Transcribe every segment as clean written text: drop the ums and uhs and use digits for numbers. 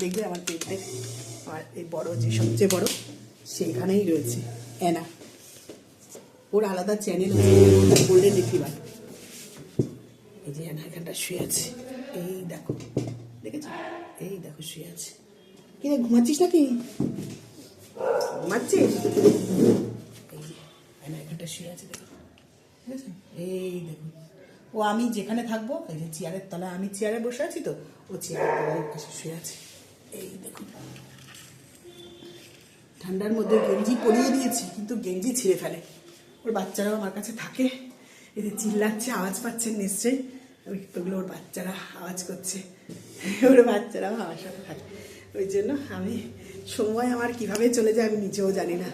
দেখবে আমার পেটে আমার এই বড় যে সবচেয়ে বড় সেইখানেই রয়েছে অ্যানা। ওর আলাদা চ্যানেল আছে গোল্ডেন রিট্রিভার। এই যে অ্যানা এখানটা শুয়ে আছে, এই দেখো, দেখেছো? এই দেখো শুয়ে আছে। কি রে, ঘুমাচ্ছিস নাকি? ঘুমাচ্ছিস? এই যে অ্যানা এখানটা শুয়ে আছে, দেখো, ঠিক আছে? এই দেখুন, ও আমি যেখানে থাকবো, এই যে চেয়ারের তলায়, আমি চেয়ারে বসে আছি তো, ও চেয়ারের তলায় পাশে শুয়ে আছে। এই দেখুন, ঠান্ডার মধ্যে গেঞ্জি পরিয়ে দিয়েছি কিন্তু গেঞ্জি ছিঁড়ে ফেলে। ওর বাচ্চারাও আমার কাছে থাকে, এই যে চিল্লাচ্ছে, আওয়াজ পাচ্ছেন নিশ্চয়ই, ওইগুলো ওর বাচ্চারা আওয়াজ করছে, ওর বাচ্চারাও আমার সাথে থাকে। ওই জন্য আমি সময় আমার কিভাবে চলে যায় আমি নিজেও জানি না,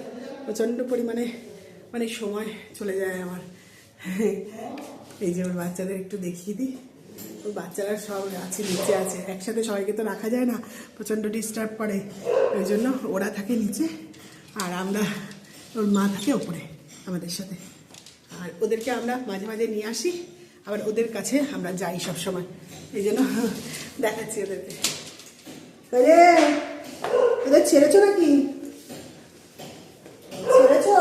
প্রচণ্ড পরিমাণে মানে সময় চলে যায় আমার। এই যে ওর বাচ্চাদের একটু দেখিয়ে দিই, ওর বাচ্চারা সব আছে, নিচে আছে, একসাথে সবাইকে তো রাখা যায় না, প্রচণ্ড ডিস্টার্ব করে। ওই জন্য ওরা থাকে নিচে আর আমরা, ওর মা থাকে ওপরে আমাদের সাথে। আর ওদেরকে আমরা মাঝে মাঝে নিয়ে আসি, আবার ওদের কাছে আমরা যাই সব সময়। এই জন্য দেখাচ্ছি ওদেরকে। আরে ওদের ছেড়েছো নাকি? ছেড়েছো?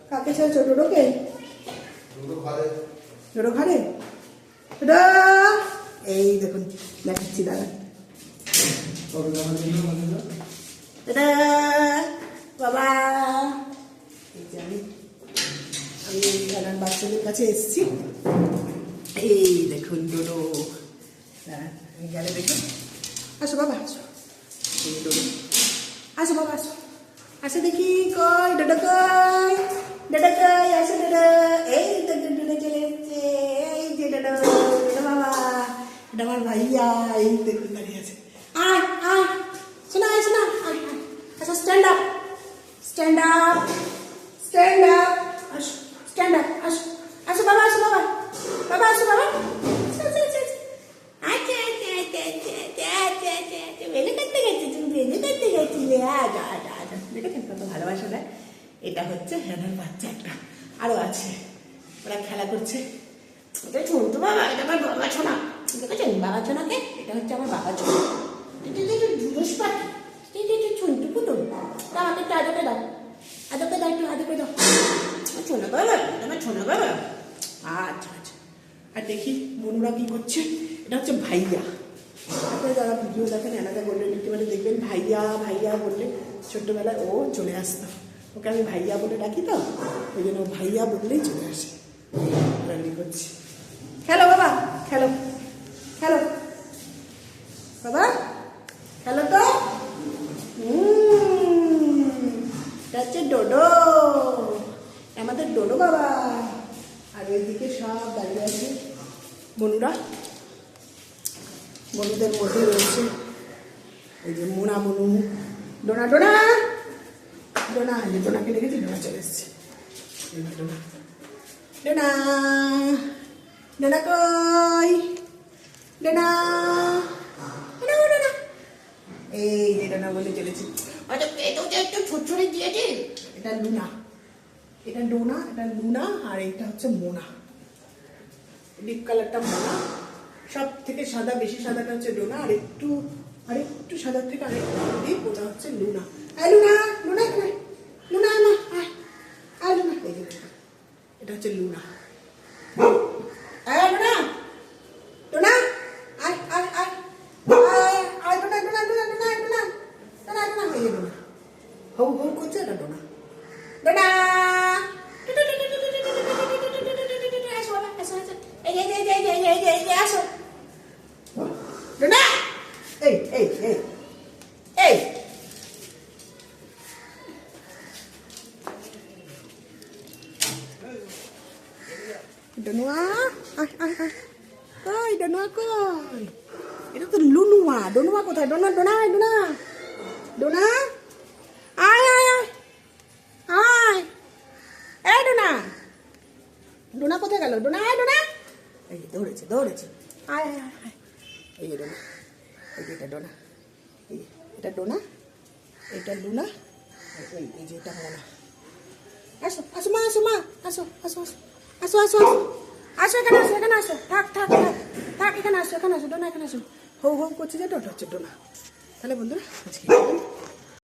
কাকে ছেড়েছো? ডোডোকে? ডোডো ঘরে? এই দেখুন দেখাচ্ছি, দাদা, বাবা। এই যে আমি আমি বাচ্চাদের কাছে এসছি, এই দেখুন ডোডো, গেলে দেখুন, আসো বাবা আসো, এই ডোডো, আসো বাবা আসো, আসো দেখি, কই ডোডো, কই ডোডো, কই আসো ডোডো, এই দেখুন ডোডো চলে এসছে, এই যে ডোডো, ডোডো বাবা, এটা আমার ভাইয়া, এই দেখুন দাঁড়িয়ে আছে। আয় আয়, শোনা আয়, শোনা আয়, আচ্ছা stand up, stand up, stand up, আসো স্ট্যান্ড আপ, আসো, আসো বাবা, আসো বাবা, বাবা আসো বাবা, আচ্ছা আচ্ছা আচ্ছা আচ্ছা আচ্ছা আচ্ছা আচ্ছা আচ্ছা, বেলে কাটতে গেছি, তুমি বেলে কাটতে গেছিলে, আচ্ছা আচ্ছা আচ্ছা, দেখেছেন কত ভালোবাসা দেয়। এটা হচ্ছে হ্যানার বাচ্চা একটা, আরও আছে, ওরা খেলা করছে। এটা শুনতো বাবা, এটা আমার বাবা ছোনা, দেখেছেন বাবা ছোনাকে, এটা হচ্ছে আমার বাবা ছোনা, ঝুলুস পাখি, ছুনটু পুতুল, আমাকে একটু আদকে দাও, আদকে দাও, একটু আদকে দাও, ছোনা বাবা, আমার ছোনা বাবা। আচ্ছা আচ্ছা, আর দেখি মনুরা কি করছে। এটা হচ্ছে ভাইয়া, আপনারা যারা ভিডিও দেখেন এনাদের গোল্ডেন রিট্রিভারে দেখবেন ভাইয়া ভাইয়া বললে ছোট্টবেলায় ও চলে আসতো, ওকে আমি ভাইয়া বলে ডাকি তো, ওই জন্য ভাইয়া বললেই চলে আসে। রান্নি করছি, খেলো বাবা, খেলো খেলো বাবা, খেলো তো। এটা হচ্ছে ডোডো, আমাদের ডোডো বাবা। আর ওইদিকে সব দাঁড়িয়ে আছে মনুরা, মনুদের মধ্যে রয়েছে এই যে মোনা, মনু, ডোনা, ডোনা, ডোনা, ডোনাকে দেখেছি, ডোনা চলে এসছে, ডোনা, ডোনা, ডোনা কই, ডোনা, ডোনা, এই যে ডোনা বলে চলেছি। আচ্ছা এটাও যে একটু ছুটছুড়ে দিয়েছে, এটা লুনা, এটা ডোনা, এটা লুনা, আর এটা হচ্ছে মোনা, ডিপ কালারটা মোনা, সব থেকে সাদা, বেশি সাদাটা হচ্ছে ডোনা, আর একটু সাদার থেকে আরেকটু ডিপ, ওটা হচ্ছে লুনা। আয় লুনা, লুনা এখানে, লুনা না, আয় লুনা, এই যে এটা হচ্ছে লুনা। আয় লুনা, ডোনা, আয় আয় আয় আয় আয়, ডোনা ডোনা ডোনা ডোনা ডোনা ডোনা ডোনা, এই যে ডোনা, হৌ হৌ করছে, এটা ডোনা, ডোনা, আসো বাবা, আসো আসো, এই যে এই যে এই যে এই যে এই যে আসো ডোনা, এই এই এই এই, ডনুয়া, আয় আয় আয়, কই ডনুয়া কই, এটা তো লুনুয়া, ডনুয়া কোথায়, ডোনা, ডোনা, ডোনা, ডোনা, আয় আয় আয় আয়, এই ডোনা, ডোনা কোথায় গেল, ডোনা, আয় ডোনা, এই যে দৌড়েছে দৌড়েছে, আয় আয় আয় আয়, এই যে ডোনা, এই যে এটা ডোনা, এই এটা ডোনা, এটা লুনা, এই যে এটা মোনা। আসো আসো মা, আসো মা, আসো আসো আসো আসো আসো আসো, এখানে আসো, এখানে আসো, থাক থাক থাক থাক, এখানে আসো, এখানে আসো ডোনা, এখানে আসো, হৌ হৌ করছে যে, ওটা হচ্ছে ডোনা, তাহলে বন্ধুরা আজকে